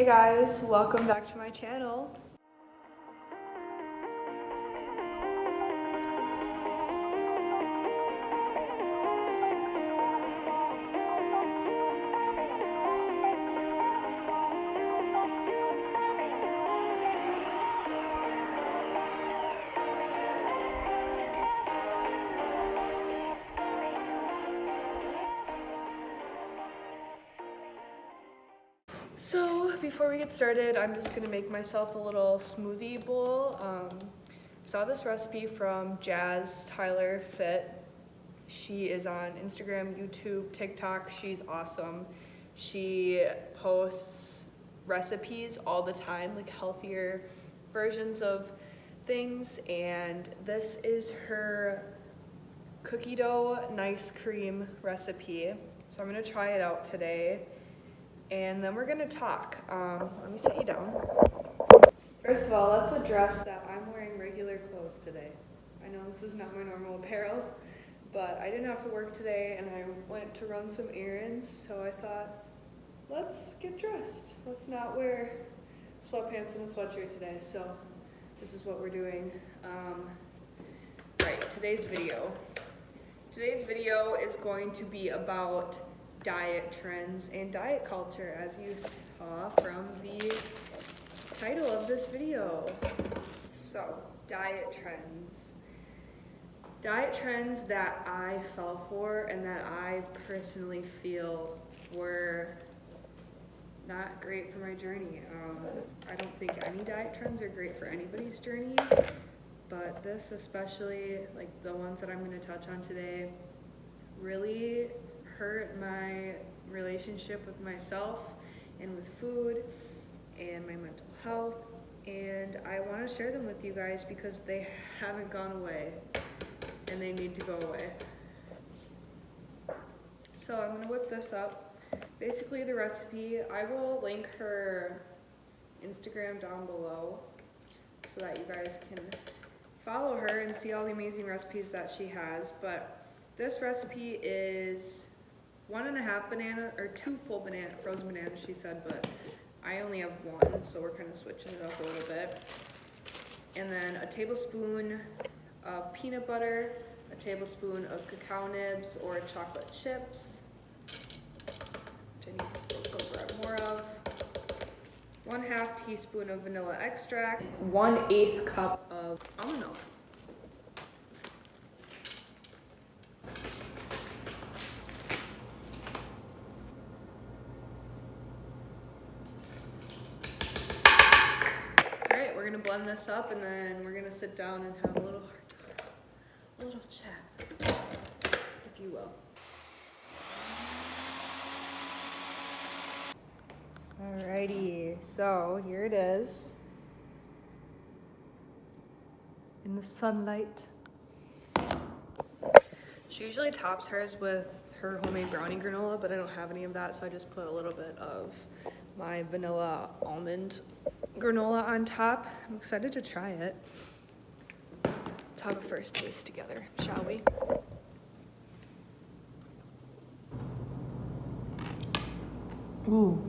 guys, welcome back to my channel. So before we get started, I'm just gonna make myself a little smoothie bowl. Saw this recipe from Jazz Tyler Fit. She is on Instagram, YouTube, TikTok. She's awesome. She posts recipes all the time, like healthier versions of things. And this is her cookie dough nice cream recipe. So I'm gonna try it out today. And then we're gonna talk. Let me sit you down. First of all, let's address that I'm wearing regular clothes today. I know this is not my normal apparel, but I didn't have to work today and I went to run some errands, so I thought, let's get dressed. Let's not wear sweatpants and a sweatshirt today, so this is what we're doing. Right, today's video. Today's video is going to be about diet trends and diet culture, as you saw from the title of this video. So, diet trends. Diet trends that I fell for and that I personally feel were not great for my journey. I don't think any diet trends are great for anybody's journey, but this especially, like the ones that I'm going to touch on today, really hurt my relationship with myself and with food and my mental health, and I want to share them with you guys because they haven't gone away and they need to go away. So I'm going to whip this up. Basically the recipe, I will link her Instagram down below so that you guys can follow her and see all the amazing recipes that she has. But this recipe is 1.5 banana, or 2 full banana, frozen bananas, she said, but I only have 1, so we're kind of switching it up a little bit. And then a tablespoon of peanut butter, a tablespoon of cacao nibs or chocolate chips, which I need to go grab more of, 1/2 teaspoon of vanilla extract, 1/8 cup of almond milk. We're gonna blend this up and then we're gonna sit down and have a little chat, if you will. Alrighty, so here it is in the sunlight. She usually tops hers with her homemade brownie granola, but I don't have any of that, so I just put a little bit of my vanilla almond granola on top. I'm excited to try it. Let's have a first taste together, shall we? Ooh,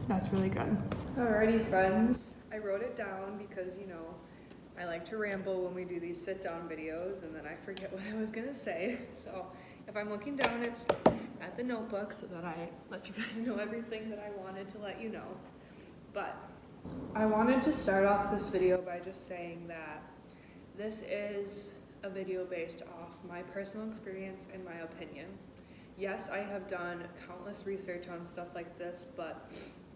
that's really good. Alrighty, friends. I wrote it down because, you know, I like to ramble when we do these sit-down videos and then I forget what I was gonna say. So if I'm looking down, it's at the notebook so that I let you guys know everything that I wanted to let you know. But I wanted to start off this video by just saying that this is a video based off my personal experience and my opinion. Yes, I have done countless research on stuff like this, but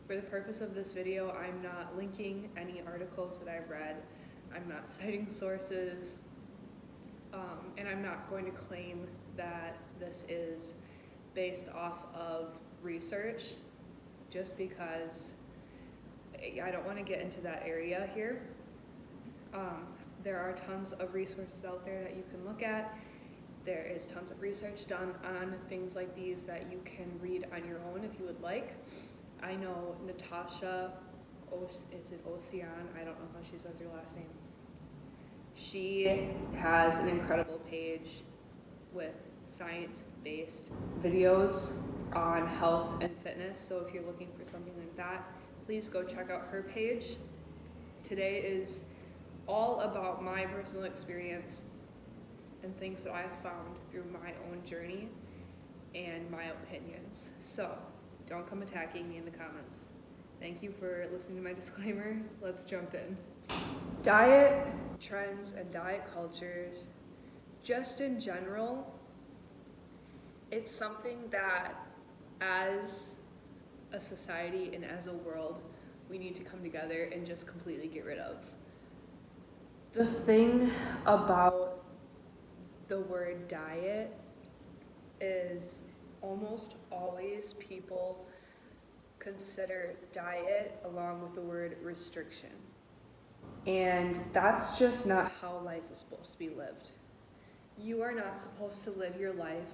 for the purpose of this video, I'm not linking any articles that I've read. I'm not citing sources, and I'm not going to claim that this is based off of research, just because I don't want to get into that area here. There are tons of resources out there that you can look at. There is tons of research done on things like these that you can read on your own if you would like. I know Natasha, is it Ocean? I don't know how she says her last name. She has an incredible page with science-based videos on health and fitness. So if you're looking for something like that, please go check out her page. Today is all about my personal experience and things that I have found through my own journey and my opinions. So don't come attacking me in the comments. Thank you for listening to my disclaimer. Let's jump in. Diet trends and diet culture, just in general, it's something that as a society and as a world, we need to come together and just completely get rid of. The thing about the word diet is almost always people consider diet along with the word restriction. And that's just not how life is supposed to be lived. You are not supposed to live your life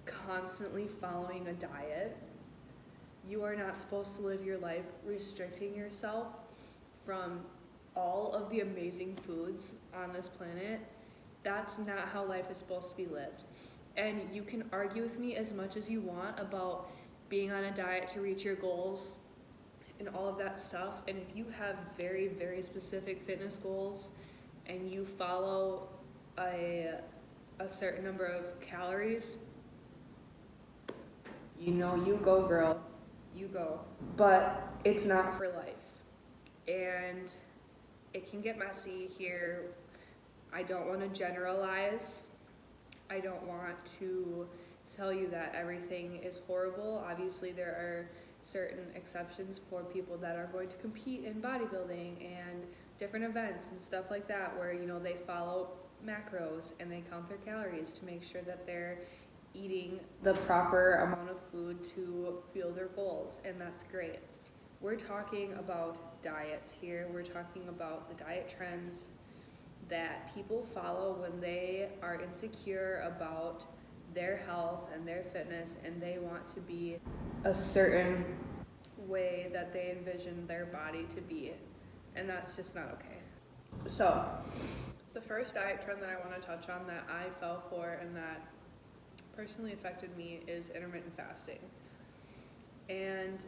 constantly following a diet. You are not supposed to live your life restricting yourself from all of the amazing foods on this planet. That's not how life is supposed to be lived. And you can argue with me as much as you want about being on a diet to reach your goals and all of that stuff. And if you have very, very specific fitness goals and you follow a certain number of calories, you know, you go, girl, you go. But it's not for life. And it can get messy here. I don't want to generalize. I don't want to tell you that everything is horrible. Obviously, there are certain exceptions for people that are going to compete in bodybuilding and different events and stuff like that, where, you know, they follow macros and they count their calories to make sure that they're eating the proper amount of food to fuel their goals, and that's great. We're talking about diets here. We're talking about the diet trends that people follow when they are insecure about their health and their fitness, and they want to be a certain way that they envision their body to be, and that's just not okay. So, the first diet trend that I want to touch on that I fell for and that personally affected me is intermittent fasting. And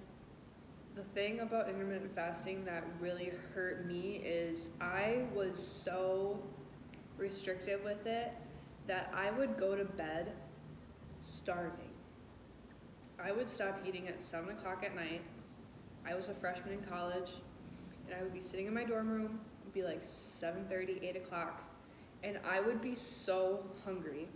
the thing about intermittent fasting that really hurt me is I was so restrictive with it that I would go to bed starving. I would stop eating at 7 o'clock at night. I was a freshman in college, and I would be sitting in my dorm room. It'd be like 7:30, 8 o'clock, and I would be so hungry.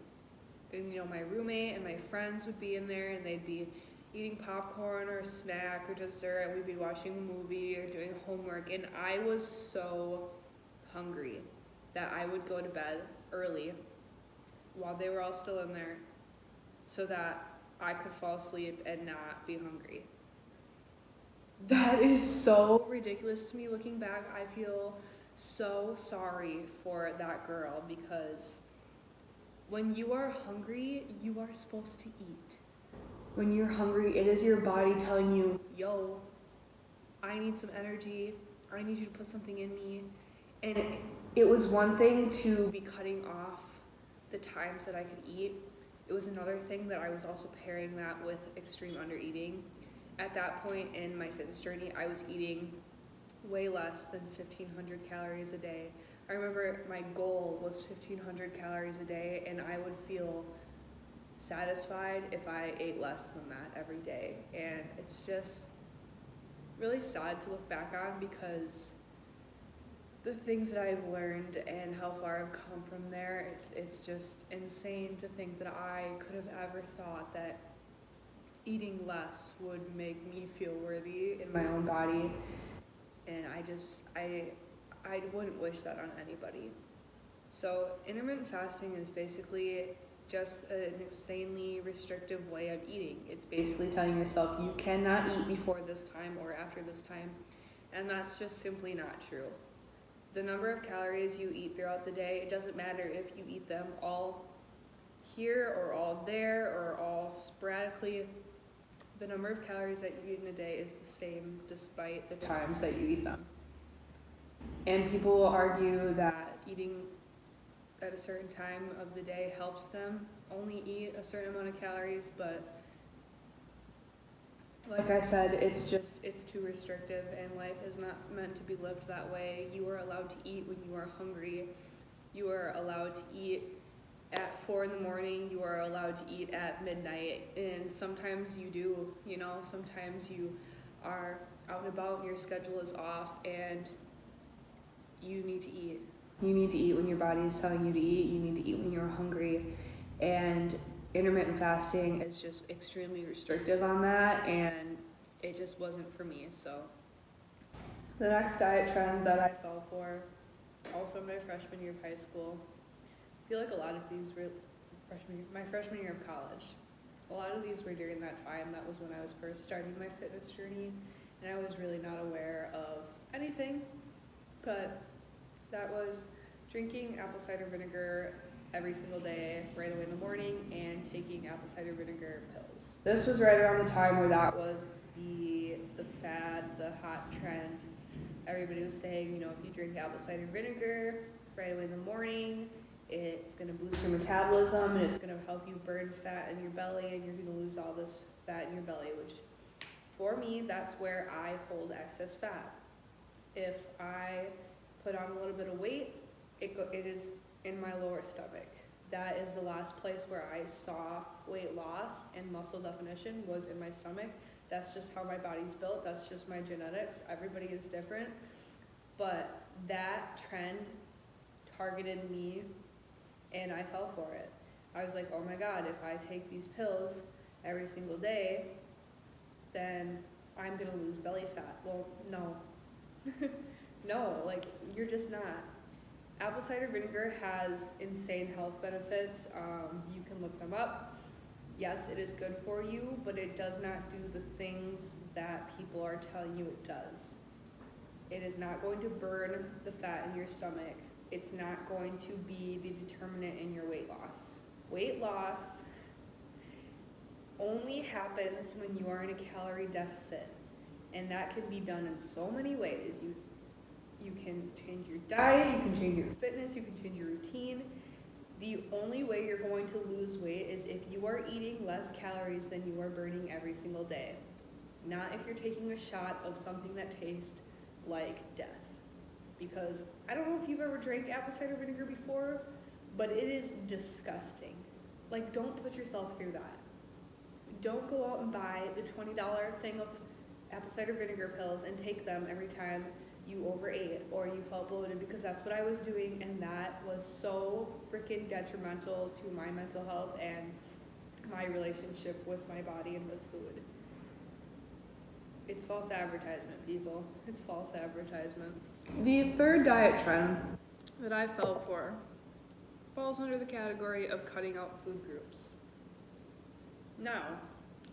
And, you know, my roommate and my friends would be in there, and they'd be eating popcorn or a snack or dessert, and we'd be watching a movie or doing homework, and I was so hungry that I would go to bed early while they were all still in there so that I could fall asleep and not be hungry. That is so ridiculous to me. Looking back, I feel so sorry for that girl, because when you are hungry, you are supposed to eat. When you're hungry, it is your body telling you, yo, I need some energy, I need you to put something in me. And it was one thing to be cutting off the times that I could eat. It was another thing that I was also pairing that with extreme undereating. At that point in my fitness journey, I was eating way less than 1,500 calories a day. I remember my goal was 1,500 calories a day, and I would feel satisfied if I ate less than that every day. And it's just really sad to look back on, because the things that I've learned and how far I've come from there, it's just insane to think that I could have ever thought that eating less would make me feel worthy in my own body. And I wouldn't wish that on anybody. So intermittent fasting is basically just an insanely restrictive way of eating. It's basically telling yourself you cannot eat before this time or after this time, and that's just simply not true. The number of calories you eat throughout the day, it doesn't matter if you eat them all here or all there or all sporadically. The number of calories that you eat in a day is the same despite the times that you eat them. And people will argue that eating at a certain time of the day helps them only eat a certain amount of calories, but like I said, it's too restrictive, and life is not meant to be lived that way. You are allowed to eat when you are hungry. You are allowed to eat at 4 in the morning. You are allowed to eat at midnight, and sometimes you do, sometimes you are out and about and your schedule is off and you need to eat. You need to eat when your body is telling you to eat. You need to eat when you're hungry, and intermittent fasting is just extremely restrictive on that, and it just wasn't for me. So the next diet trend that I fell for, also in my freshman year of high school, I feel like a lot of these were my freshman year of college. A lot of these were during that time. That was when I was first starting my fitness journey, and I was really not aware of anything, but that was drinking apple cider vinegar every single day right away in the morning and taking apple cider vinegar pills. This was right around the time where that was the fad, the hot trend. Everybody was saying, if you drink apple cider vinegar right away in the morning, it's going to boost your metabolism and it's going to help you burn fat in your belly, and you're going to lose all this fat in your belly, which for me, that's where I hold excess fat. If I put on a little bit of weight, it is in my lower stomach. That is the last place where I saw weight loss and muscle definition, was in my stomach. That's just how my body's built. That's just my genetics. Everybody is different. But that trend targeted me, and I fell for it. I was like, oh my God, if I take these pills every single day, then I'm gonna lose belly fat. Well, no. No, you're just not. Apple cider vinegar has insane health benefits. You can look them up. Yes, it is good for you, but it does not do the things that people are telling you it does. It is not going to burn the fat in your stomach. It's not going to be the determinant in your weight loss. Weight loss only happens when you are in a calorie deficit, and that can be done in so many ways. You can change your diet, you can change your fitness, you can change your routine. The only way you're going to lose weight is if you are eating less calories than you are burning every single day. Not if you're taking a shot of something that tastes like death. Because I don't know if you've ever drank apple cider vinegar before, but it is disgusting. Don't put yourself through that. Don't go out and buy the $20 thing of apple cider vinegar pills and take them every time you overate or you felt bloated, because that's what I was doing, and that was so freaking detrimental to my mental health and my relationship with my body and with food. It's false advertisement, people. It's false advertisement. The third diet trend that I fell for falls under the category of cutting out food groups. Now,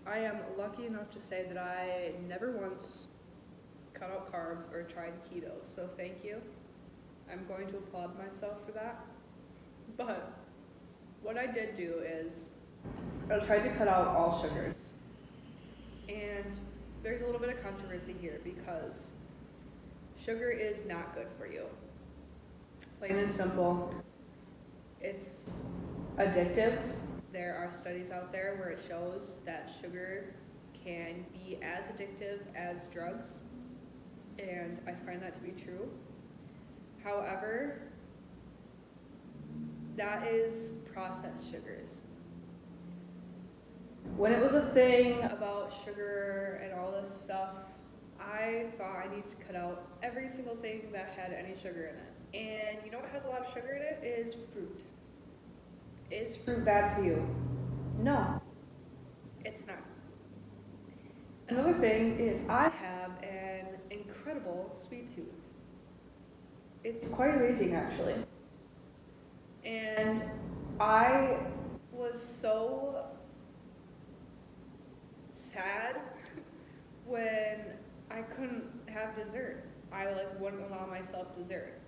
I am lucky enough to say that I never once cut out carbs or tried keto, so thank you. I'm going to applaud myself for that. But what I did do is I tried to cut out all sugars. And there's a little bit of controversy here because sugar is not good for you. Plain and simple. It's addictive. There are studies out there where it shows that sugar can be as addictive as drugs, and I find that to be true. However, that is processed sugars. When it was a thing about sugar and all this stuff, I thought I needed to cut out every single thing that had any sugar in it. And you know what has a lot of sugar in it? Is fruit. Is fruit bad for you? No, it's not. Another thing is I have an incredible sweet tooth. It's quite amazing, actually. And I was so sad when I couldn't have dessert. I wouldn't allow myself dessert.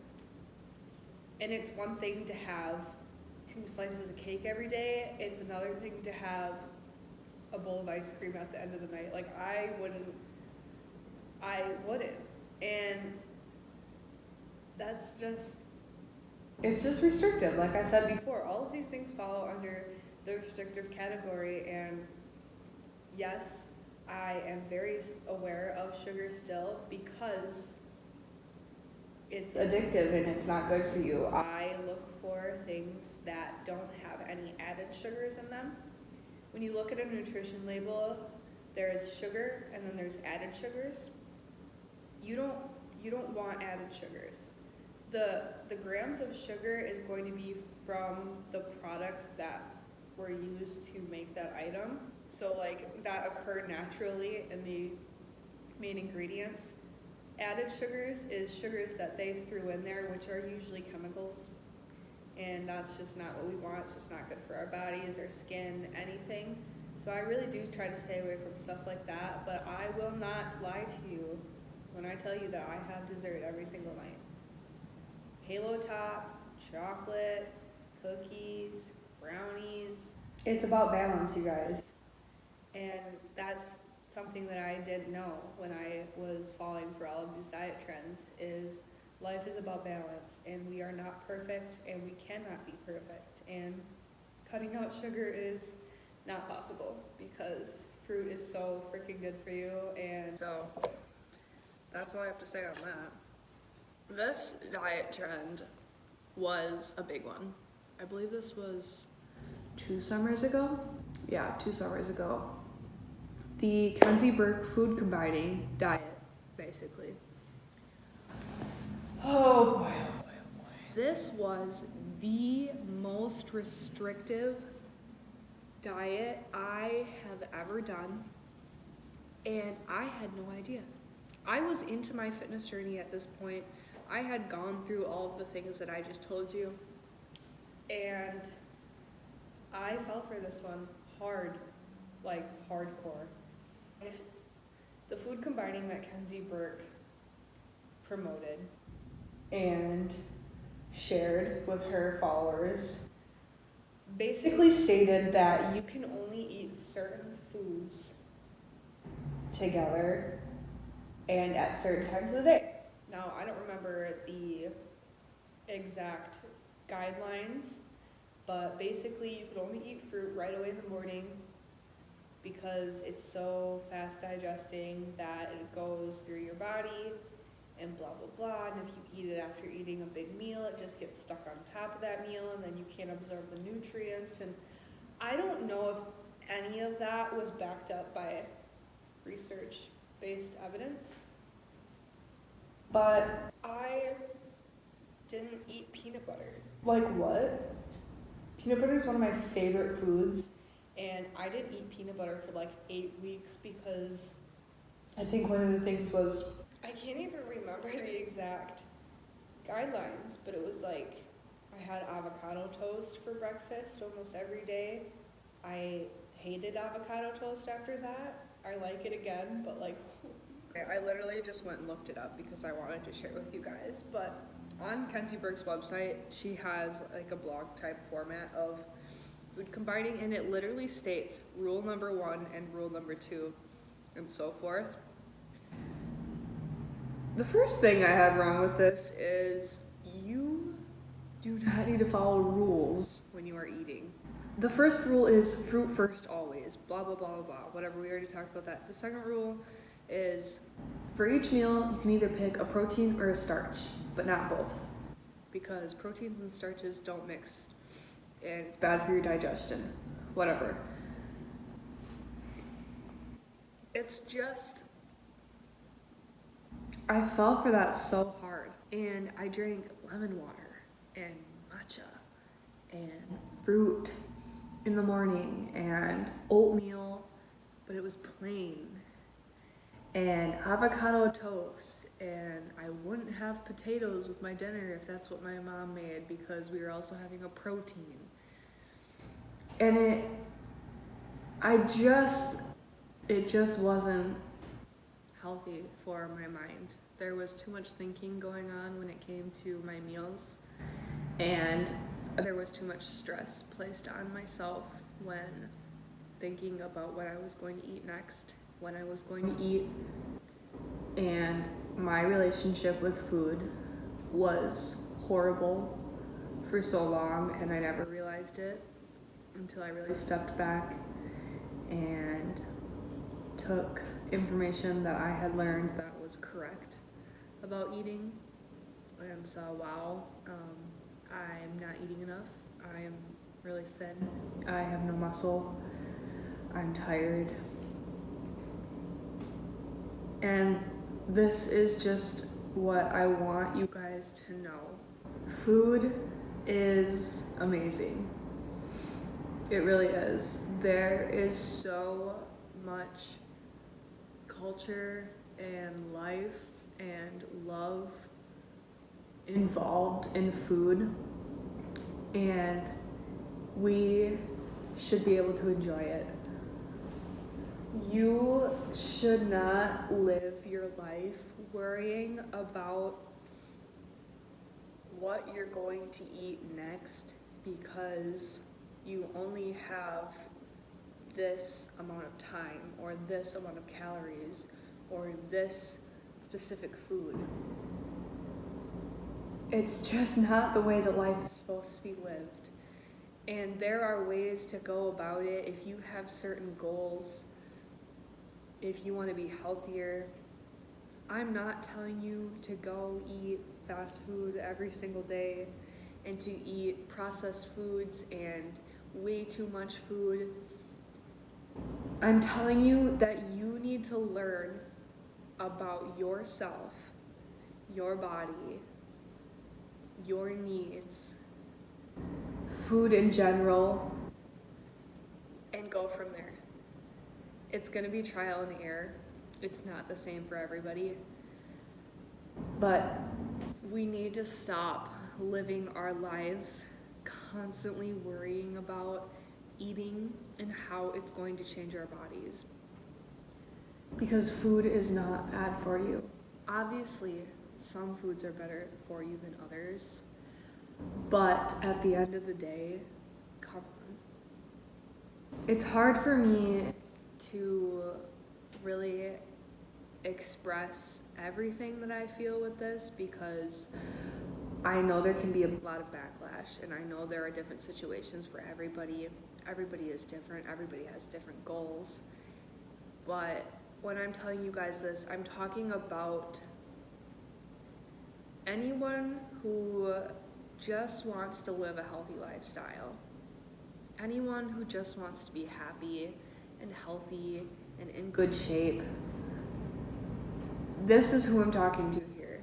And it's one thing to have 2 slices of cake every day. It's another thing to have a bowl of ice cream at the end of the night. I wouldn't. And that's just it's just restrictive. Like I said before, all of these things fall under the restrictive category, and yes, I am very aware of sugar still because it's addictive and it's not good for you. I look for things that don't have any added sugars in them. When you look at a nutrition label, there's sugar and then there's added sugars. You don't want added sugars. The grams of sugar is going to be from the products that were used to make that item. So like that occurred naturally in the main ingredients. Added sugars is sugars that they threw in there, which are usually chemicals. And that's just not what we want. It's just not good for our bodies, our skin, anything. So I really do try to stay away from stuff like that, but I will not lie to you when I tell you that I have dessert every single night. Halo Top, chocolate, cookies, brownies. It's about balance, you guys. And that's something that I didn't know when I was falling for all of these diet trends is life is about balance, and we are not perfect, and we cannot be perfect. And cutting out sugar is not possible because fruit is so freaking good for you. And so that's all I have to say on that. This diet trend was a big one. I believe this was 2 summers ago. Yeah, 2 summers ago. The Kenzie Burke food combining diet, basically. Oh boy, oh boy, oh boy. This was the most restrictive diet I have ever done, and I had no idea. I was into my fitness journey at this point. I had gone through all of the things that I just told you, and I fell for this one hard, like hardcore. The food combining that Kenzie Burke promoted and shared with her followers basically stated that you can only eat certain foods together and at certain times of the day. Now, I don't remember the exact guidelines, but basically you could only eat fruit right away in the morning because it's so fast digesting that it goes through your body and blah, blah, blah. And if you eat it after eating a big meal, it just gets stuck on top of that meal and then you can't absorb the nutrients. And I don't know if any of that was backed up by research-based evidence, but I didn't eat peanut butter. Like what? Peanut butter is one of my favorite foods, and I didn't eat peanut butter for like 8 weeks because I think one of the things was, I can't even remember the exact guidelines, but it was like I had avocado toast for breakfast almost every day. I hated avocado toast after that. I like it again, but like, I literally just went and looked it up because I wanted to share it with you guys. But on Kenzie Burke's website, she has like a blog type format of food combining, and it literally states rule number 1 and rule number 2 and so forth. The first thing I have wrong with this is you do not need to follow rules when you are eating. The first rule is fruit first always, blah, blah, blah, blah, blah, whatever, we already talked about that. The second rule is for each meal, you can either pick a protein or a starch, but not both, because proteins and starches don't mix, and it's bad for your digestion, whatever. It's just, I fell for that so hard, and I drank lemon water and matcha and fruit in the morning and oatmeal, but it was plain, and avocado toast, and I wouldn't have potatoes with my dinner if that's what my mom made because we were also having a protein. And it just wasn't healthy for my mind. There was too much thinking going on when it came to my meals, and there was too much stress placed on myself when thinking about what I was going to eat next, when I was going to eat. And my relationship with food was horrible for so long, and I never realized it until I really stepped back and took information that I had learned that was correct about eating and saw, wow, I'm not eating enough. I am really thin. I have no muscle. I'm tired. And this is just what I want you guys to know. Food is amazing. It really is. There is so much culture and life and love involved in food, and we should be able to enjoy it. You should not live your life worrying about what you're going to eat next because you only have this amount of time or this amount of calories or this specific food. It's just not the way that life is supposed to be lived. And there are ways to go about it if you have certain goals, if you want to be healthier. I'm not telling you to go eat fast food every single day and to eat processed foods and way too much food. I'm telling you that you need to learn about yourself, your body, your needs, food in general, and go from there. It's gonna be trial and error. It's not the same for everybody. But we need to stop living our lives constantly worrying about eating and how it's going to change our bodies. Because food is not bad for you. Obviously, some foods are better for you than others. But at the end of the day, come on. It's hard for me to really express everything that I feel with this because I know there can be a lot of backlash, and I know there are different situations for everybody. Everybody is different. Everybody has different goals. But when I'm telling you guys this, I'm talking about anyone who just wants to live a healthy lifestyle. Anyone who just wants to be happy and healthy and in good shape. This is who I'm talking to here.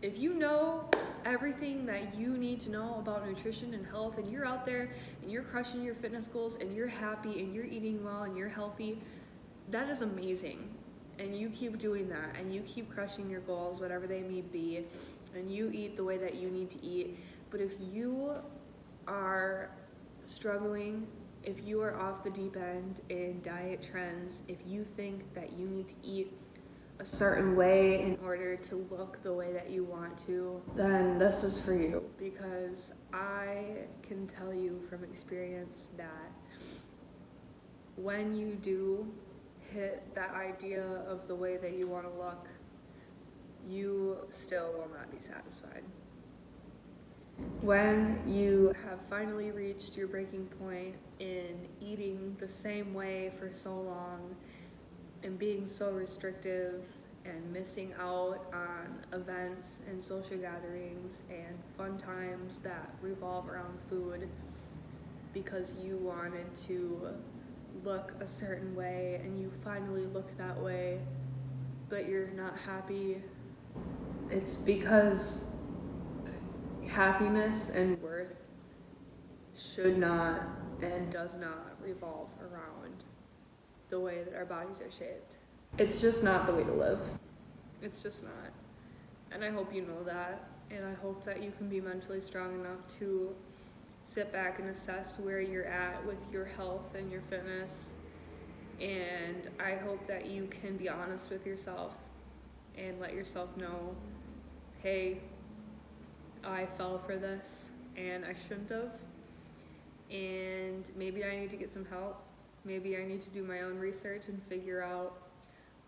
If you know everything that you need to know about nutrition and health, and you're out there and you're crushing your fitness goals and you're happy and you're eating well and you're healthy, that is amazing. And you keep doing that and you keep crushing your goals, whatever they may be, and you eat the way that you need to eat. But if you are struggling, if you are off the deep end in diet trends, if you think that you need to eat a certain way in order to look the way that you want to, then this is for you. Because I can tell you from experience that when you do hit that idea of the way that you want to look, you still will not be satisfied. When you have finally reached your breaking point in eating the same way for so long and being so restrictive and missing out on events and social gatherings and fun times that revolve around food because you wanted to look a certain way and you finally look that way, but you're not happy, it's because happiness and worth should not and does not revolve around the way that our bodies are shaped. It's just not the way to live. It's just not. And I hope you know that. And I hope that you can be mentally strong enough to sit back and assess where you're at with your health and your fitness. And I hope that you can be honest with yourself and let yourself know, hey, I fell for this and I shouldn't have. And maybe I need to get some help. Maybe I need to do my own research and figure out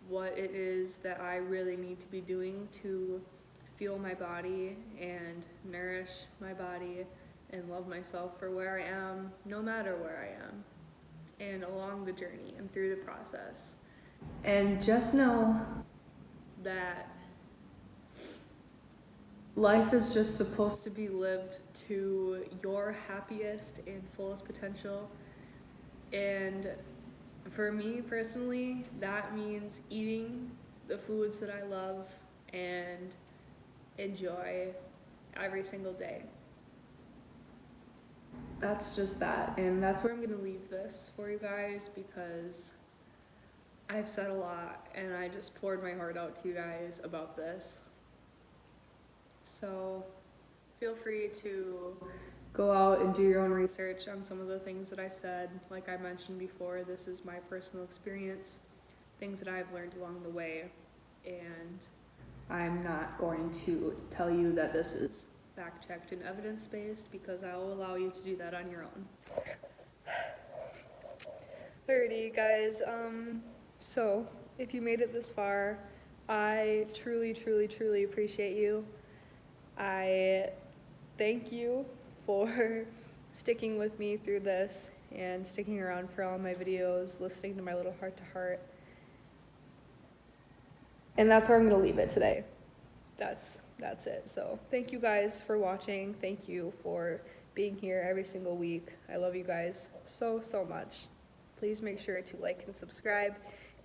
what it is that I really need to be doing to fuel my body and nourish my body and love myself for where I am, no matter where I am, and along the journey and through the process. And just know that life is just supposed to be lived to your happiest and fullest potential. And for me personally, that means eating the foods that I love and enjoy every single day. That's just that, and that's where I'm gonna leave this for you guys, because I've said a lot and I just poured my heart out to you guys about this. So feel free to go out and do your own research on some of the things that I said. Like I mentioned before, this is my personal experience, things that I've learned along the way, and I'm not going to tell you that this is fact-checked and evidence-based, because I will allow you to do that on your own. Alrighty, guys, so if you made it this far, I truly, truly, truly appreciate you. I thank you for sticking with me through this and sticking around for all my videos, listening to my little heart-to-heart. And that's where I'm going to leave it today. That's it. So thank you guys for watching. Thank you for being here every single week. I love you guys so, so much. Please make sure to like and subscribe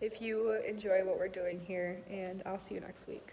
if you enjoy what we're doing here, and I'll see you next week.